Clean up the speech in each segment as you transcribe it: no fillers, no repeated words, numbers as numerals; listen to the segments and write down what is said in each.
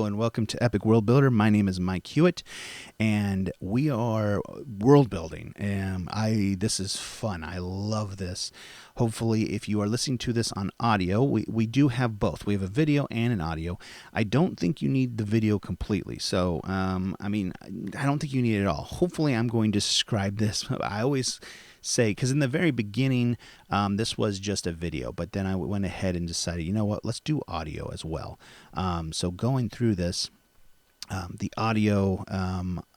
Hello and welcome to Epic World Builder. My name is Mike Hewitt, and we are world building. This is fun. I love this. Hopefully, if you are listening to this on audio, we do have both. We have a video and an audio. I don't think you need the video completely. So, I don't think you need it at all. Hopefully, I'm going to describe this. I always say, because in the very beginning, this was just a video, but then I went ahead and decided, you know what, let's do audio as well. So going through this, the audio,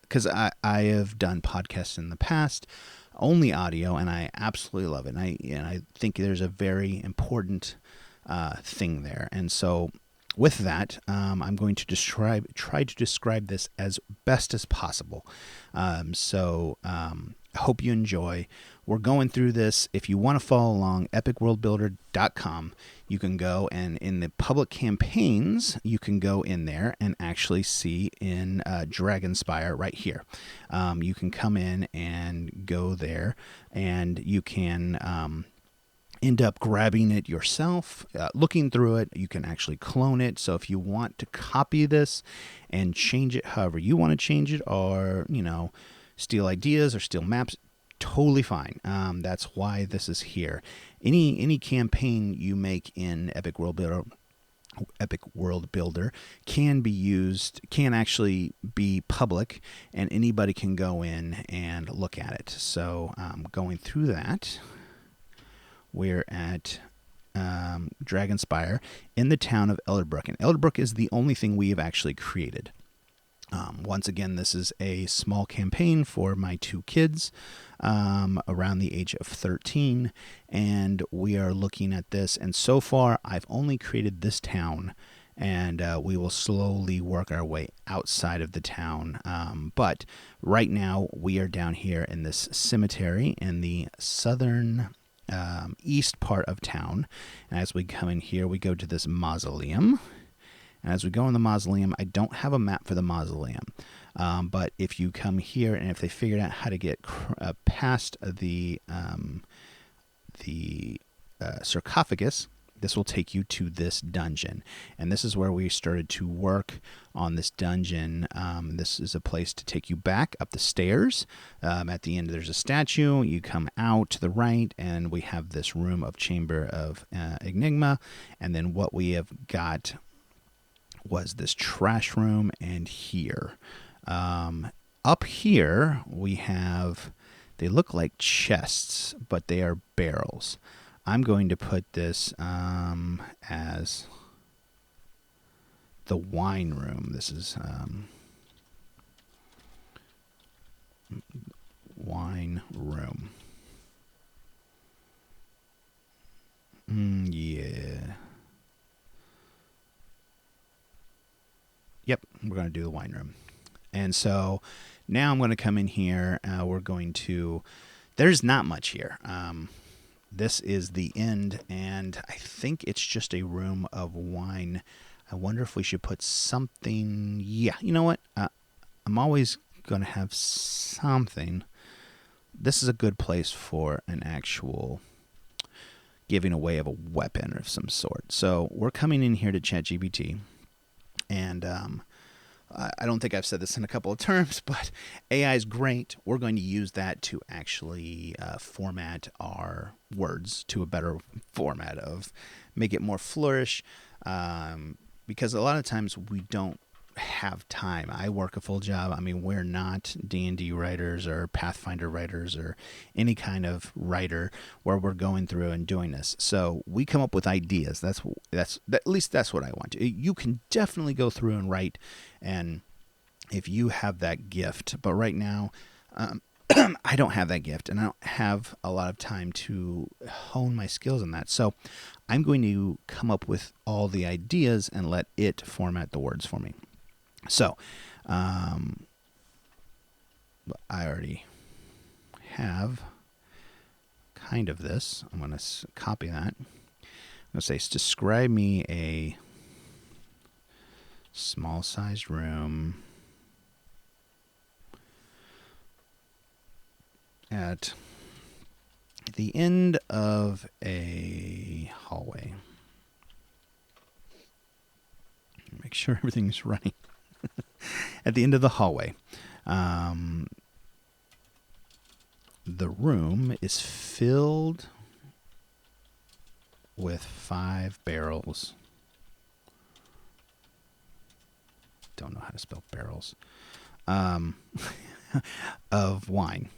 because I have done podcasts in the past, only audio, and I absolutely love it. And I think there's a very important thing there. And so with that, I'm going to try to describe this as best as possible. I hope you enjoy. We're going through this. If you want to follow along, epicworldbuilder.com, you can go, and in the public campaigns, you can go in there and actually see in Dragonspire right here. You can come in and go there, and you can end up grabbing it yourself, looking through it. You can actually clone it. So if you want to copy this and change it however you want to change it, or, steal ideas or steal maps, totally fine. That's why this is here. Any campaign you make in Epic World Builder can actually be public, and anybody can go in and look at it. So going through that, we're at Dragonspire in the town of Elderbrook, and Elderbrook is the only thing we have actually created. Once again, this is a small campaign for my two kids around the age of 13, and we are looking at this. And so far, I've only created this town, and we will slowly work our way outside of the town. But right now, we are down here in this cemetery in the southern east part of town. And as we come in here, we go to this mausoleum. And as we go in the mausoleum, I don't have a map for the mausoleum. But if you come here, and if they figured out how to get past the sarcophagus, this will take you to this dungeon. And this is where we started to work on this dungeon. This is a place to take you back up the stairs. At the end, there's a statue. You come out to the right, and we have this room of Chamber of Enigma. And then what we have got was this trash room, and here. Up here, we have, they look like chests, but they are barrels. I'm going to put this as the wine room. This is wine room. Yeah. Yep, we're going to do the wine room. And so now I'm going to come in here. We're going to, there's not much here. This is the end, and I think it's just a room of wine. I wonder if we should put something. Yeah, you know what? I'm always going to have something. This is a good place for an actual giving away of a weapon of some sort. So we're coming in here to ChatGPT. And I don't think I've said this in a couple of terms, but AI is great. We're going to use that to actually format our words to a better format of make it more flourish, because a lot of times we don't have time. I work a full job. I mean, we're not D&D writers or Pathfinder writers or any kind of writer where we're going through and doing this. So we come up with ideas. That's at least that's what I want. You can definitely go through and write, and if you have that gift. But right now, I don't have that gift, and I don't have a lot of time to hone my skills in that. So I'm going to come up with all the ideas and let it format the words for me. So, I already have kind of this. I'm going to copy that. I'm going to say, describe me a small-sized room at the end of a hallway. Make sure everything's running. At the end of the hallway, the room is filled with 5 barrels. Don't know how to spell barrels. Of wine.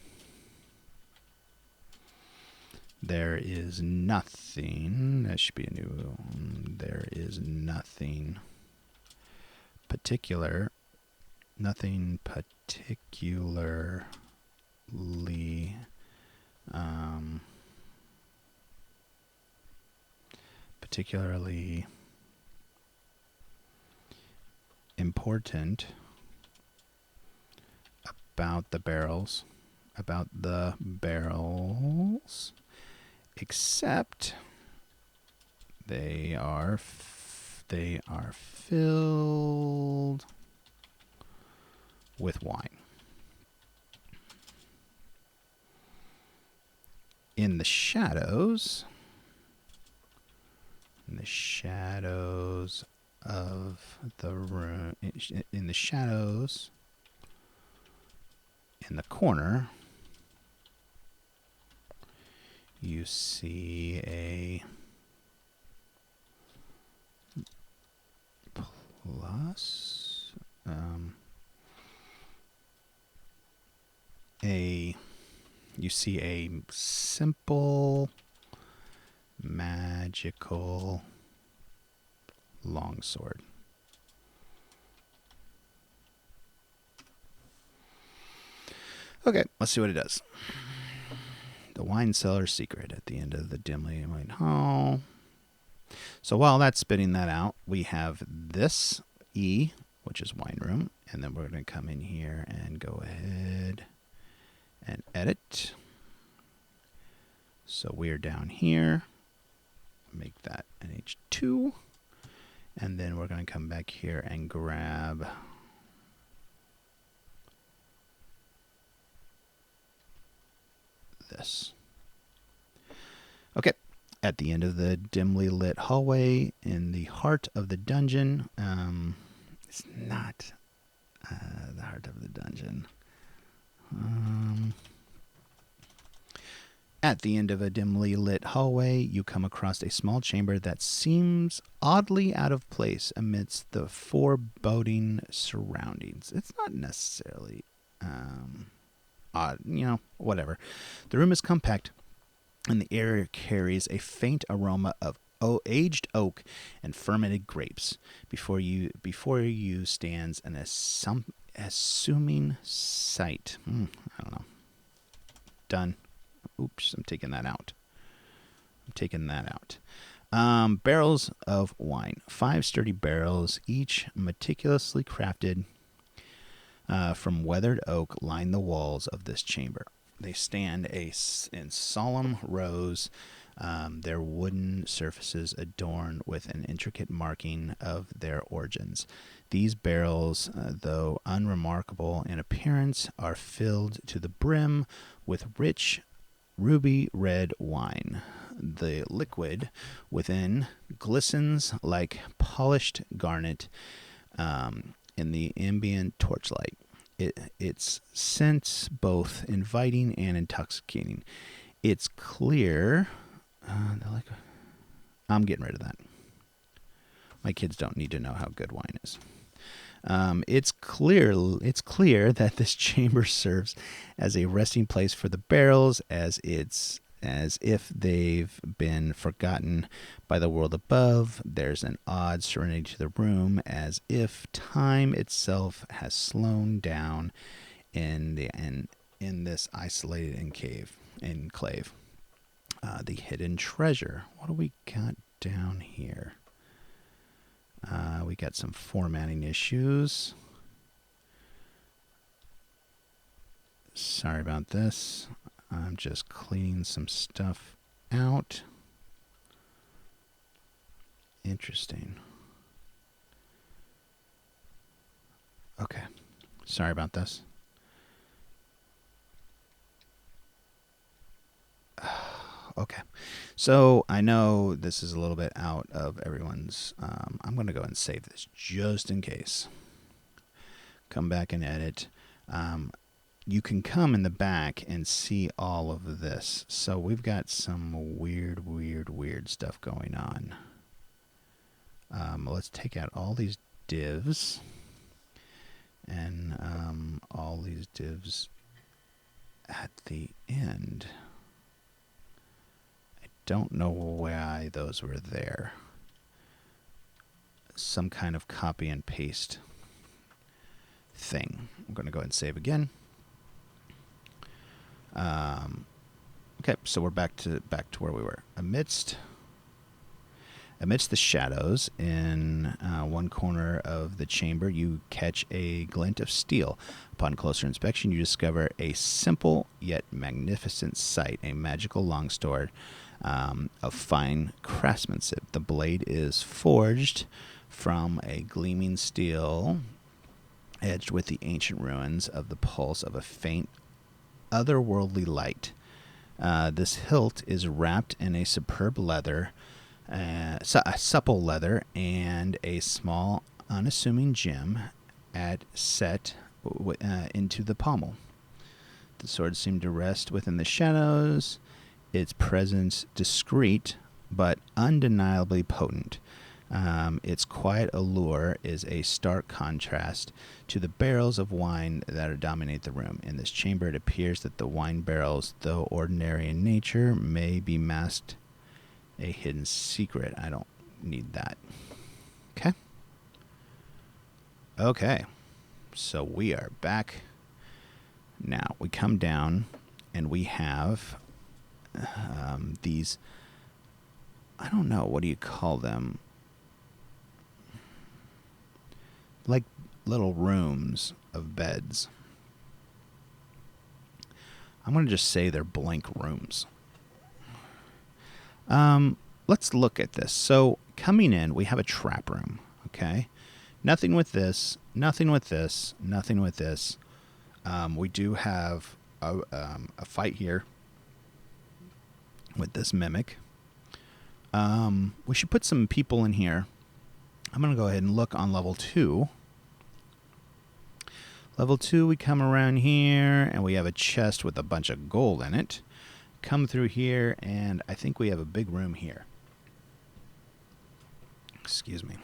There is nothing. That should be a new. There is nothing particular. Nothing particularly. Particularly important about the barrels, except they are filled with wine. In the shadows of the room, in the shadows, in the corner, you see a plus, you see a simple magical longsword. Okay, let's see what it does. The wine cellar's secret at the end of the dimly lit hall. So while that's spitting that out, we have this E, which is wine room, and then we're going to come in here and go ahead and edit. So we're down here. Make that an H2. And then we're going to come back here and grab this. Okay, at the end of the dimly lit hallway in the heart of the dungeon, it's not the heart of the dungeon. At the end of a dimly lit hallway, you come across a small chamber that seems oddly out of place amidst the foreboding surroundings. It's not necessarily odd, whatever. The room is compact, and the air carries a faint aroma of aged oak and fermented grapes. Before you stands an assuming sight. I don't know. Done. Oops, I'm taking that out. Barrels of wine. 5 sturdy barrels, each meticulously crafted from weathered oak, line the walls of this chamber. They stand in solemn rows, their wooden surfaces adorned with an intricate marking of their origins. These barrels, though unremarkable in appearance, are filled to the brim with rich ruby red wine. The liquid within glistens like polished garnet in the ambient torchlight. Its scent both inviting and intoxicating. It's clear. I'm getting rid of that. My kids don't need to know how good wine is. It's clear that this chamber serves as a resting place for the barrels, as if they've been forgotten by the world above. There's an odd serenity to the room, as if time itself has slowed down in this isolated enclave. The hidden treasure. What do we got down here? We got some formatting issues. Sorry about this. I'm just cleaning some stuff out. Interesting. Okay. Sorry about this. Okay. So I know this is a little bit out of everyone's. I'm going to go and save this just in case. Come back and edit. You can come in the back and see all of this. So we've got some weird stuff going on. Let's take out all these divs and all these divs at the end. I don't know why those were there. Some kind of copy and paste thing. I'm going to go ahead and save again. Okay, so we're back to where we were. Amidst the shadows in one corner of the chamber, you catch a glint of steel. Upon closer inspection, you discover a simple yet magnificent sight, a magical longsword of fine craftsmanship. The blade is forged from a gleaming steel edged with the ancient ruins of the pulse of a faint, otherworldly light. This hilt is wrapped in a superb leather, supple leather, and a small, unassuming gem set into the pommel. The sword seemed to rest within the shadows, its presence discreet but undeniably potent. Its quiet allure is a stark contrast to the barrels of wine that dominate the room. In this chamber, it appears that the wine barrels, though ordinary in nature, may be masked a hidden secret. I don't need that. Okay. Okay. So we are back. Now, we come down and we have these, I don't know, what do you call them? Like little rooms of beds. I'm going to just say they're blank rooms. Let's look at this. So coming in, we have a trap room. Okay. Nothing with this. Nothing with this. Nothing with this. We do have a fight here with this mimic. We should put some people in here. I'm going to go ahead and look on level 2. Level 2, we come around here, and we have a chest with a bunch of gold in it. Come through here, and I think we have a big room here. Excuse me.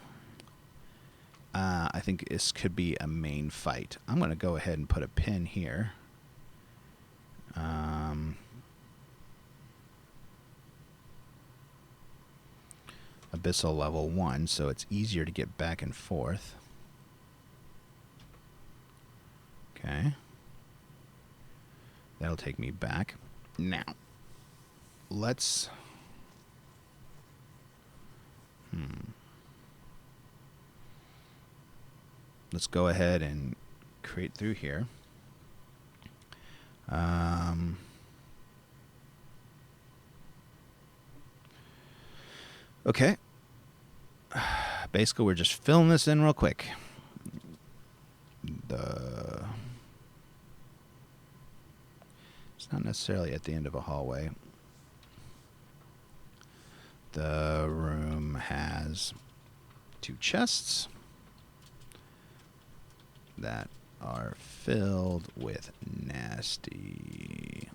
I think this could be a main fight. I'm going to go ahead and put a pin here. Abyssal level 1, so it's easier to get back and forth. Okay. That'll take me back. Now, let's... Let's go ahead and create through here. Okay. Basically, we're just filling this in real quick. It's not necessarily at the end of a hallway. The room has 2 chests that are filled with nasty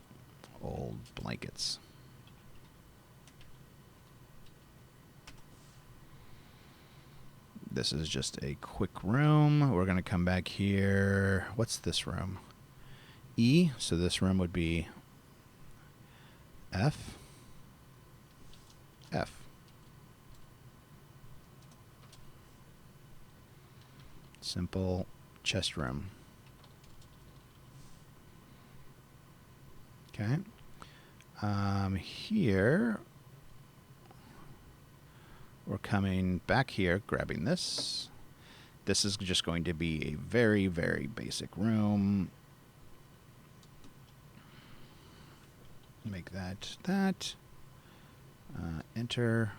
old blankets. This is just a quick room. We're going to come back here. What's this room? E. So this room would be F. F. Simple chest room. Okay. Here, we're coming back here, grabbing this. This is just going to be a very, very basic room. Make that that. Enter.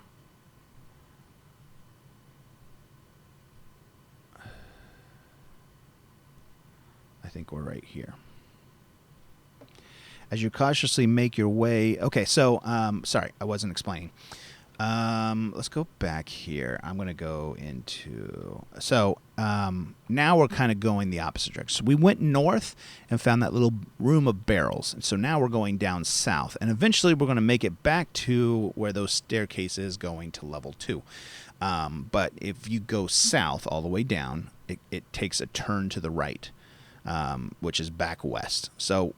I think we're right here. As you cautiously make your way... Okay, so, sorry, I wasn't explaining. Let's go back here. I'm going to go into... So, now we're kind of going the opposite direction. So we went north and found that little room of barrels. And so now we're going down south. And eventually we're going to make it back to where those staircases going to level 2. But if you go south all the way down, it takes a turn to the right, which is back west. So,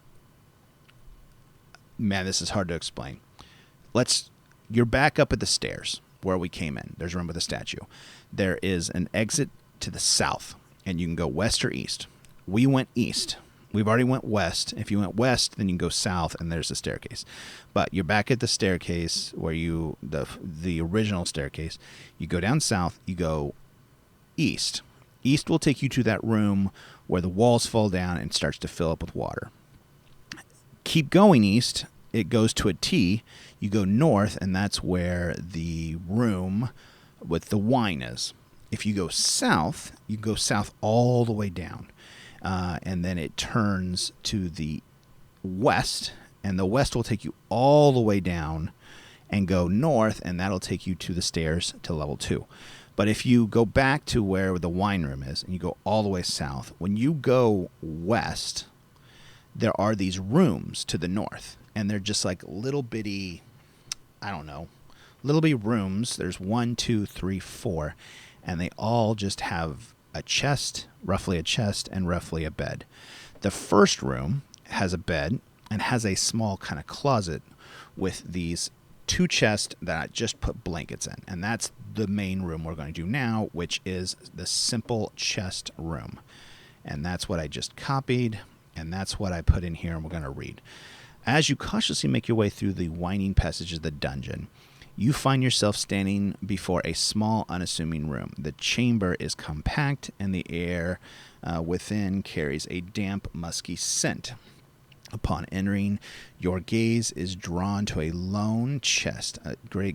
man, this is hard to explain. You're back up at the stairs where we came in. There's room with a statue. There is an exit to the south, and you can go west or east. We went east. We've already went west. If you went west, then you can go south, and there's the staircase. But you're back at the staircase where the original staircase. You go down south. You go east. East will take you to that room where the walls fall down and starts to fill up with water. Keep going east. It goes to a T. You go north, and that's where the room with the wine is. If you go south all the way down, and then it turns to the west, and the west will take you all the way down and go north, and that'll take you to the stairs to level 2. But if you go back to where the wine room is, and you go all the way south, when you go west, there are these rooms to the north, and they're just like little bitty, little bitty rooms. There's 1, 2, 3, 4, and they all just have a chest, roughly a chest, and roughly a bed. The first room has a bed and has a small kind of closet with these 2 chests that I just put blankets in, and that's the main room we're going to do now, which is the simple chest room. And that's what I just copied, and that's what I put in here, and we're going to read. As you cautiously make your way through the winding passages of the dungeon, you find yourself standing before a small, unassuming room. The chamber is compact, and the air within carries a damp, musky scent. Upon entering, your gaze is drawn to a lone chest. Your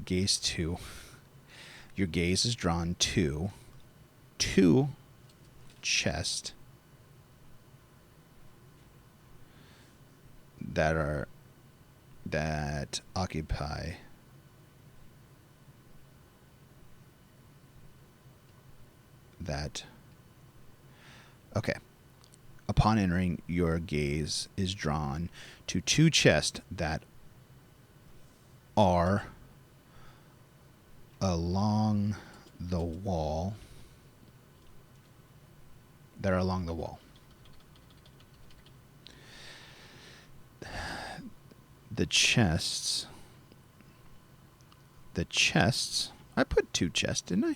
gaze is drawn to 2 chests that occupy that. Okay. Upon entering, your gaze is drawn to 2 chests that are along the wall. They're along the wall. The chests. I put 2 chests, didn't I?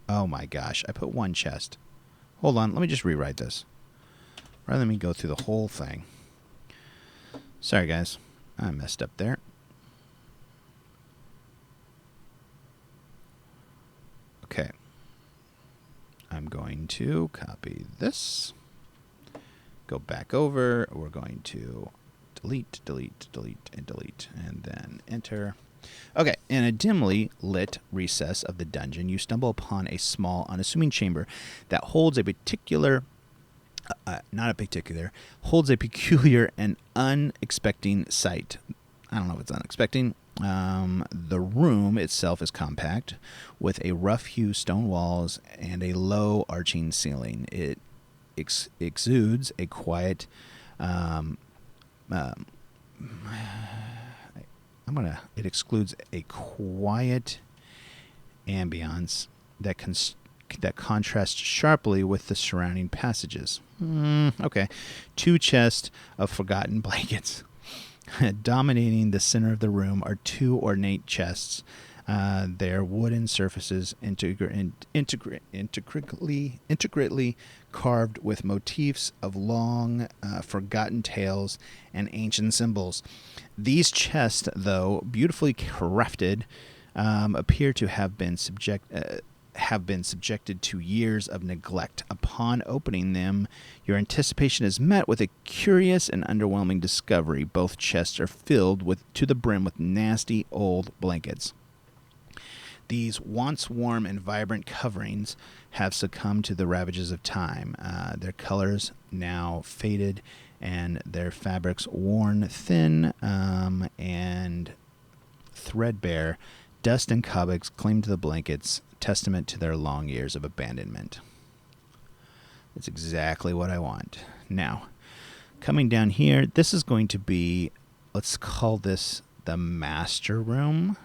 Oh my gosh, I put 1 chest. Hold on, let me just rewrite this. Rather than me go through the whole thing. Sorry guys, I messed up there. Okay. I'm going to copy this. Go back over. We're going to delete, and then enter. Okay, in a dimly lit recess of the dungeon, you stumble upon a small, unassuming chamber that holds a peculiar and unexpected sight. I don't know if it's unexpected. The room itself is compact, with a rough-hewn stone walls and a low arching ceiling. It exudes a quiet it excludes a quiet ambience that contrasts sharply with the surrounding passages. Okay. 2 chests of forgotten blankets. Dominating the center of the room are 2 ornate chests. Their wooden surfaces intricately carved with motifs of long forgotten tales and ancient symbols. These chests, though beautifully crafted, appear to have been subjected to years of neglect. Upon opening them, your anticipation is met with a curious and underwhelming discovery. Both chests are filled to the brim with nasty old blankets. These once warm and vibrant coverings have succumbed to the ravages of time. Their colors now faded and their fabrics worn thin and threadbare. Dust and cobwebs cling to the blankets, testament to their long years of abandonment. That's exactly what I want. Now, coming down here, this is going to be, let's call this the master room.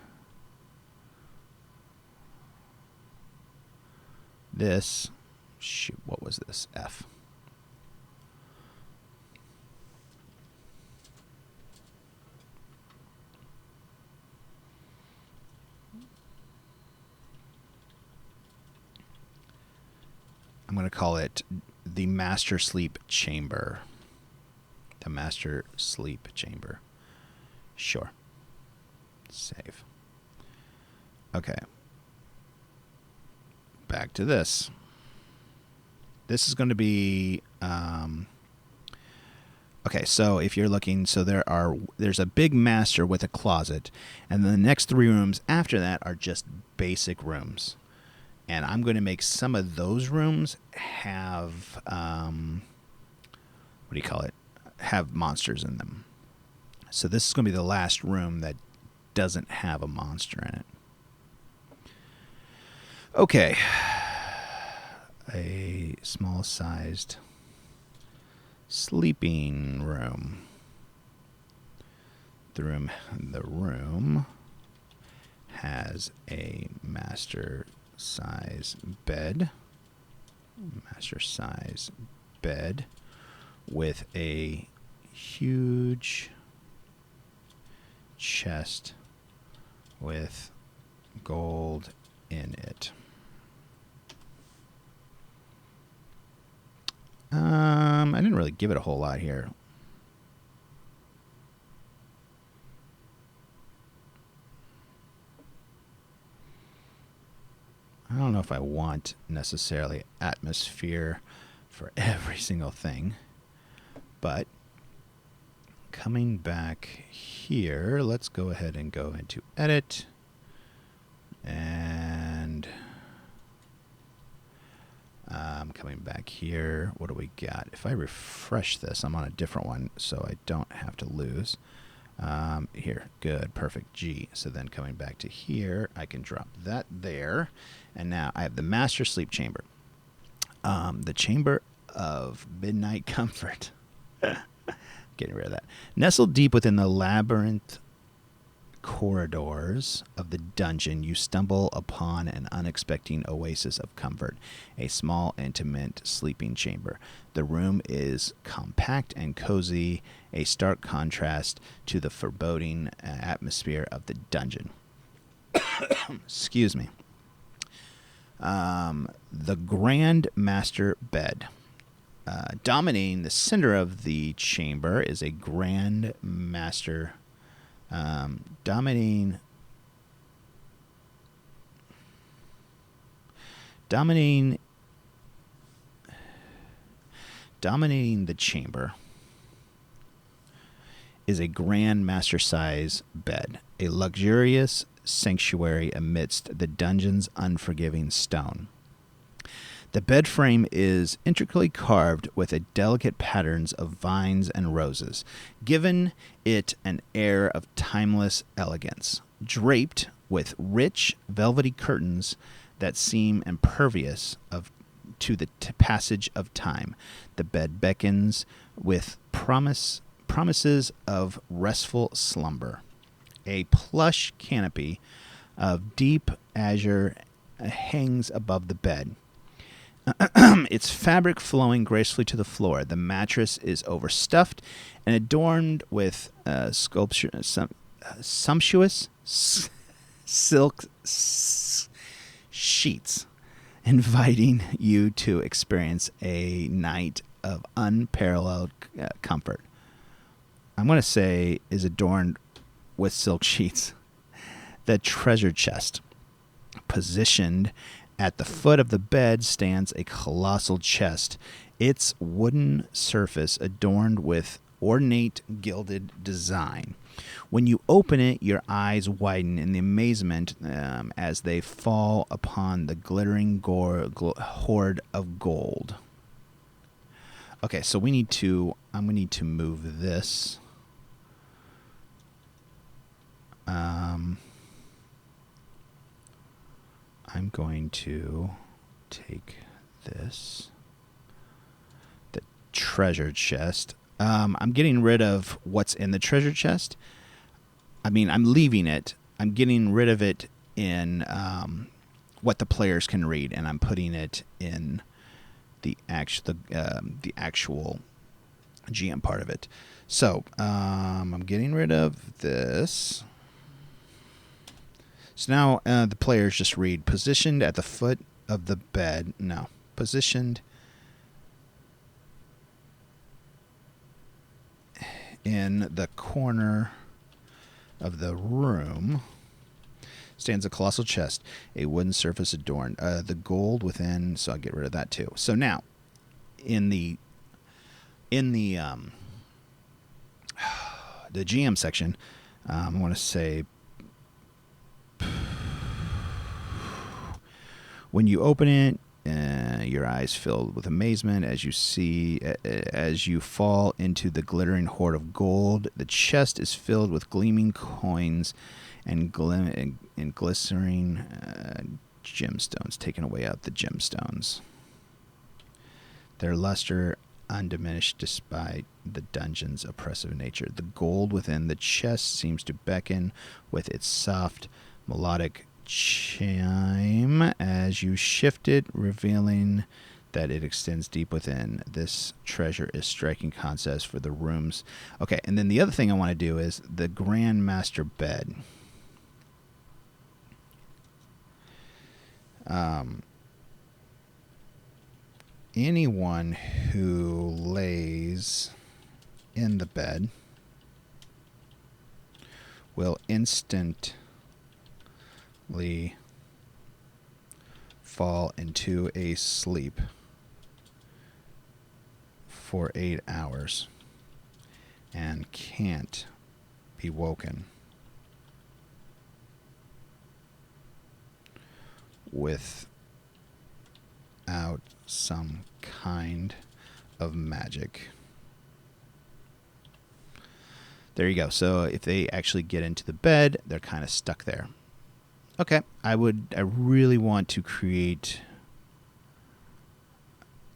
This, shoot, what was this? F. I'm going to call it the Master Sleep Chamber. The Master Sleep Chamber. Sure. Save. Okay. Back to this. This is going to be... okay, so if you're looking, so there's a big master with a closet, and then the next 3 rooms after that are just basic rooms. And I'm going to make some of those rooms have, have monsters in them. So this is going to be the last room that doesn't have a monster in it. Okay. A small-sized sleeping room. The room has a master size bed with a huge chest with gold in it. I didn't really give it a whole lot here. I don't know if I want necessarily atmosphere for every single thing, but coming back here, let's go ahead and go into edit, and coming back here, what do we got? If I refresh this, I'm on a different one, so I don't have to lose. Here, good, perfect, G. So then coming back to here, I can drop that there. And now I have the Master Sleep Chamber. The Chamber of Midnight Comfort. Getting rid of that. Nestled deep within the labyrinth corridors of the dungeon, you stumble upon an unexpected oasis of comfort, a small, intimate sleeping chamber. The room is compact and cozy, a stark contrast to the foreboding atmosphere of the dungeon. Excuse me. The Grand Master Bed. Dominating the center of the chamber is a Grand Master dominating the chamber is a Grand Master size bed, a luxurious sanctuary amidst the dungeon's unforgiving stone. The bed frame is intricately carved with a delicate patterns of vines and roses, giving it an air of timeless elegance. Draped with rich, velvety curtains that seem impervious to the passage of time, the bed beckons with promises of restful slumber. A plush canopy of deep azure hangs above the bed, its fabric flowing gracefully to the floor. The mattress is overstuffed and adorned with sumptuous silk sheets, inviting you to experience a night of unparalleled comfort. I'm going to say is adorned with silk sheets. The treasure chest, positioned at the foot of the bed, stands a colossal chest, its wooden surface adorned with ornate gilded design. When you open it, your eyes widen in the amazement as they fall upon the glittering hoard of gold. Okay, so I'm going to need to move this. I'm going to take this, the treasure chest. I'm getting rid of what's in the treasure chest. I mean, I'm leaving it. I'm getting rid of it in what the players can read, and I'm putting it in the actual GM part of it. So I'm getting rid of this. So now the players just read positioned at the foot of the bed. No, positioned in the corner of the room stands a colossal chest, a wooden surface adorned. The gold within, so I'll get rid of that too. So now, in the GM section, I want to say, when you open it, your eyes filled with amazement as you fall into the glittering hoard of gold. The chest is filled with gleaming coins and glistering gemstones, taking away out the gemstones. Their luster undiminished despite the dungeon's oppressive nature. The gold within the chest seems to beckon with its soft, melodic chime as you shift it, revealing that it extends deep within. This treasure is striking contrast for the rooms. Okay, and then the other thing I want to do is the Grand Master bed. Anyone who lays in the bed will instantly fall into a sleep for 8 hours and can't be woken without some kind of magic. There you go. So if they actually get into the bed, they're kind of stuck there. Okay, I really want to create,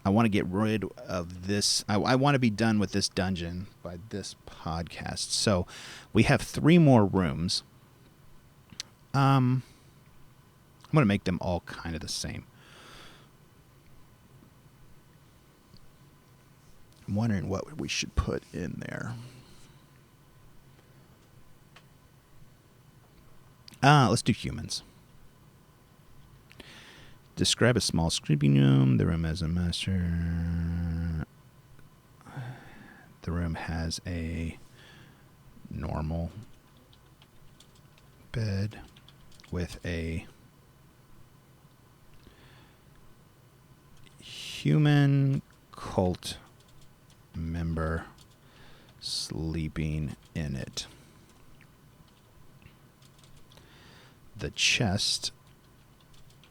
I want to get rid of this. I want to be done with this dungeon by this podcast. So we have 3 more rooms. I'm going to make them all kind of the same. I'm wondering what we should put in there. Let's do humans. Describe a small sleeping room. The room has a master. The room has a normal bed with a human cult member sleeping in it. The chest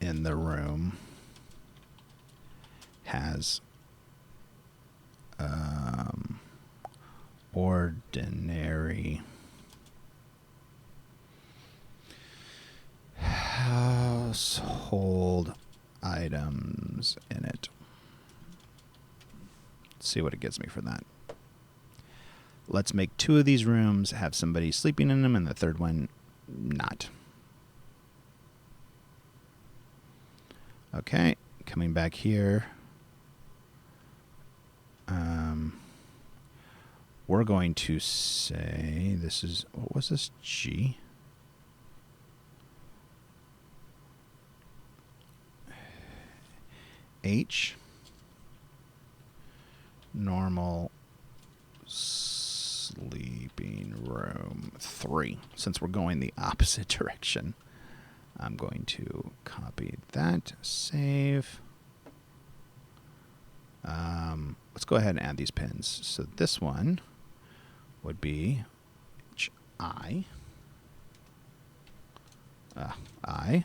in the room has ordinary household items in it. Let's see what it gives me for that. Let's make 2 of these rooms have somebody sleeping in them and the third one not. Okay, coming back here. We're going to say this is, what was this? G? H. Normal sleeping room 3. Since we're going the opposite direction, I'm going to copy that, save. Let's go ahead and add these pins. So this one would be I. I.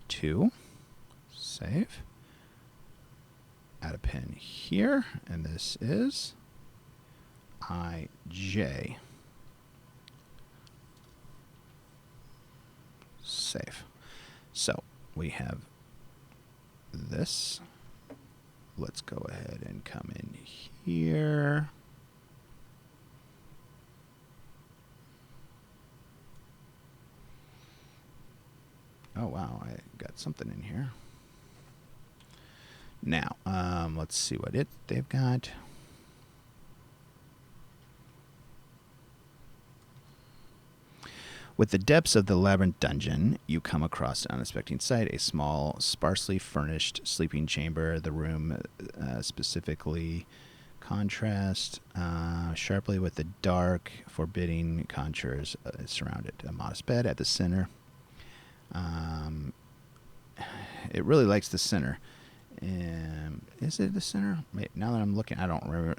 2. Save. Add a pin here, and this is IJ. Save. So we have this. Let's go ahead and come in here. Oh, wow, I got something in here. Now, let's see what they've got. With the depths of the labyrinth dungeon, you come across an unexpected sight, a small, sparsely furnished sleeping chamber. The room specifically contrasts sharply with the dark, forbidding contours surrounded. A modest bed at the center. It really likes the center. Is it the center? Wait, now that I'm looking, I don't remember.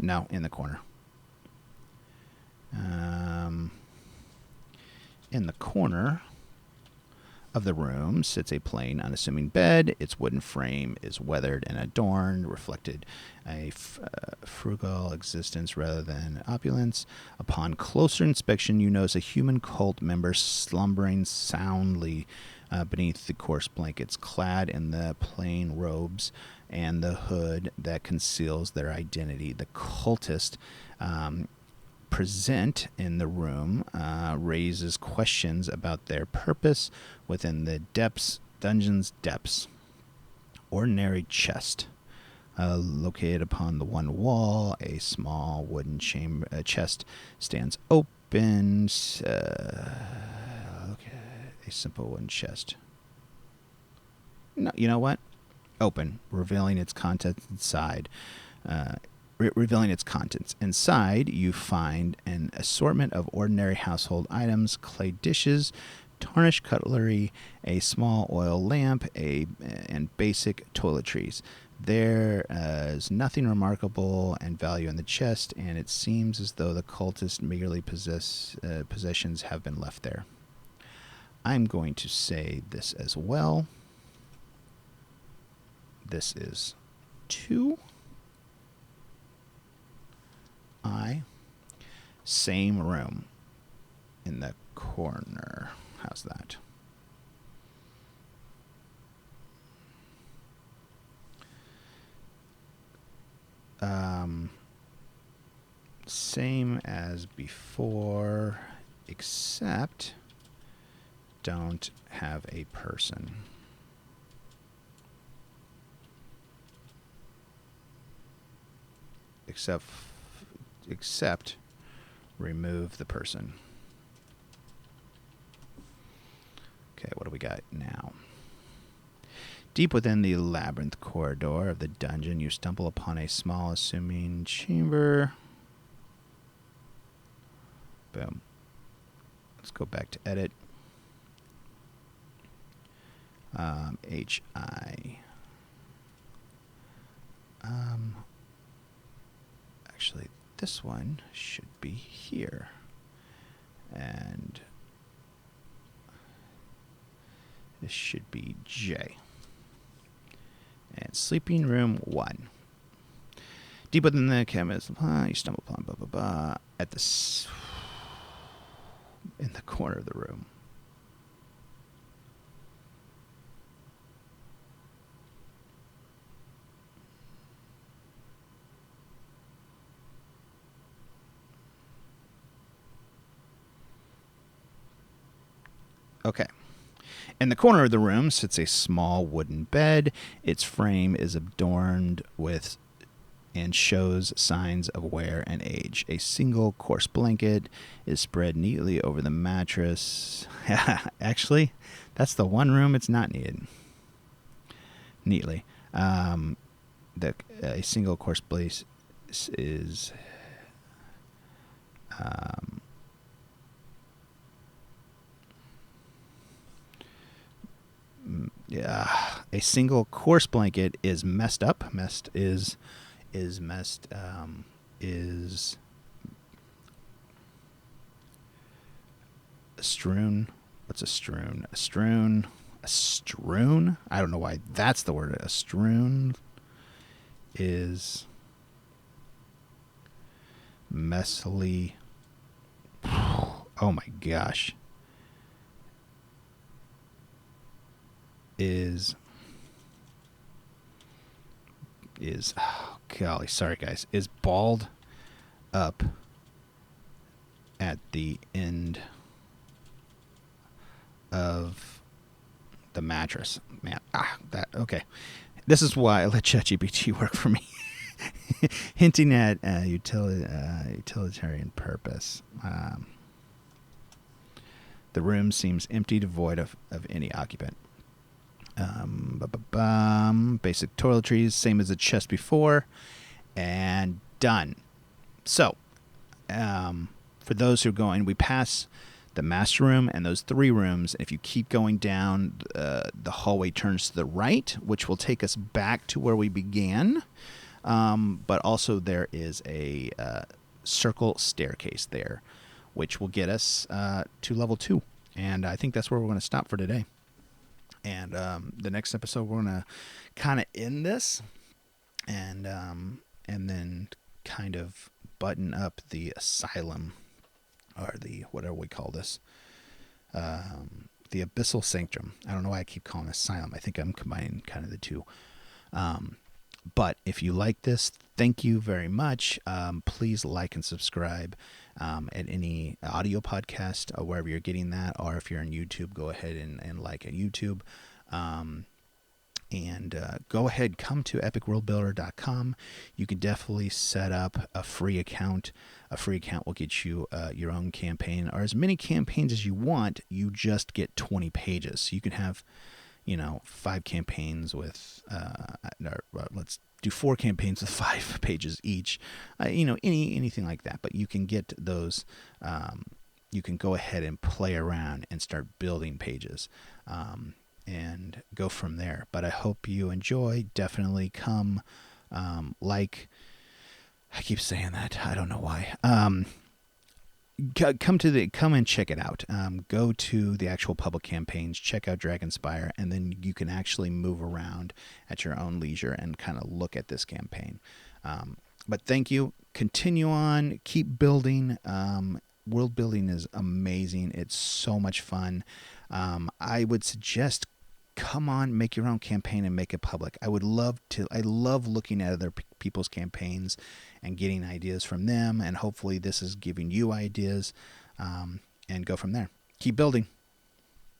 No, in the corner. In the corner of the room sits a plain, unassuming bed. Its wooden frame is weathered and adorned, reflected a frugal existence rather than opulence. Upon closer inspection, you notice a human cult member slumbering soundly beneath the coarse blankets, clad in the plain robes and the hood that conceals their identity. The cultist present in the room raises questions about their purpose within the dungeon's depths. Ordinary chest located upon the one wall, a small wooden chest stands open. A simple wooden chest. No, you know what? Open, revealing its contents inside. Revealing its contents. Inside, you find an assortment of ordinary household items, clay dishes, tarnished cutlery, a small oil lamp, and basic toiletries. There is nothing remarkable and value in the chest, and it seems as though the cultist meagerly possessions have been left there. I'm going to say this as well. This is 2. Same room in the corner. How's that? Same as before, except don't have a person. Except remove the person. Okay, what do we got now? Deep within the labyrinth corridor of the dungeon, you stumble upon a small, assuming chamber. Boom. Let's go back to edit. HI. Actually, this one should be here. And this should be J. And sleeping room 1. Deep within the cabinet, you stumble upon at the in the corner of the room. Okay. In the corner of the room sits a small wooden bed. Its frame is adorned with and shows signs of wear and age. A single coarse blanket is spread neatly over the mattress. Actually, that's the one room it's not needed. Neatly. A single coarse place is... a single coarse blanket is messed up. is a strewn. What's a strewn? A strewn. A strewn? I don't know why that's the word. A strewn is messily. Oh my gosh. Is oh golly, sorry guys, is balled up at the end of the mattress. Man, that okay. This is why I let ChatGPT work for me. Hinting at utilitarian purpose. The room seems empty, devoid of any occupant. Basic toiletries, same as the chest before, and done. So, for those who are going, we pass the master room and those 3 rooms. If you keep going down, the hallway turns to the right, which will take us back to where we began. But also there is a circle staircase there, which will get us to level 2. And I think that's where we're going to stop for today. And the next episode, we're going to kind of end this and then kind of button up the asylum, or the, whatever we call this, the Abyssal Sanctum. I don't know why I keep calling it asylum. I think I'm combining kind of the two. But if you like this, thank you very much. Please like and subscribe at any audio podcast, wherever you're getting that. Or if you're on YouTube, go ahead and like at YouTube. And go ahead, come to epicworldbuilder.com. You can definitely set up a free account. A free account will get you your own campaign, or as many campaigns as you want. You just get 20 pages. So you can have, 5 campaigns with, let's do 4 campaigns with 5 pages each. Anything like that. But you can get those. You can go ahead and play around and start building pages. And go from there. But I hope you enjoy. Definitely come. I keep saying that. I don't know why. Come and check it out. Go to the actual public campaigns. Check out Dragonspire, and then you can actually move around at your own leisure and kind of look at this campaign. But thank you. Continue on. Keep building. World building is amazing. It's so much fun. I would suggest, come on, make your own campaign and make it public. I love looking at other people's campaigns and getting ideas from them. And hopefully this is giving you ideas, and go from there. Keep building.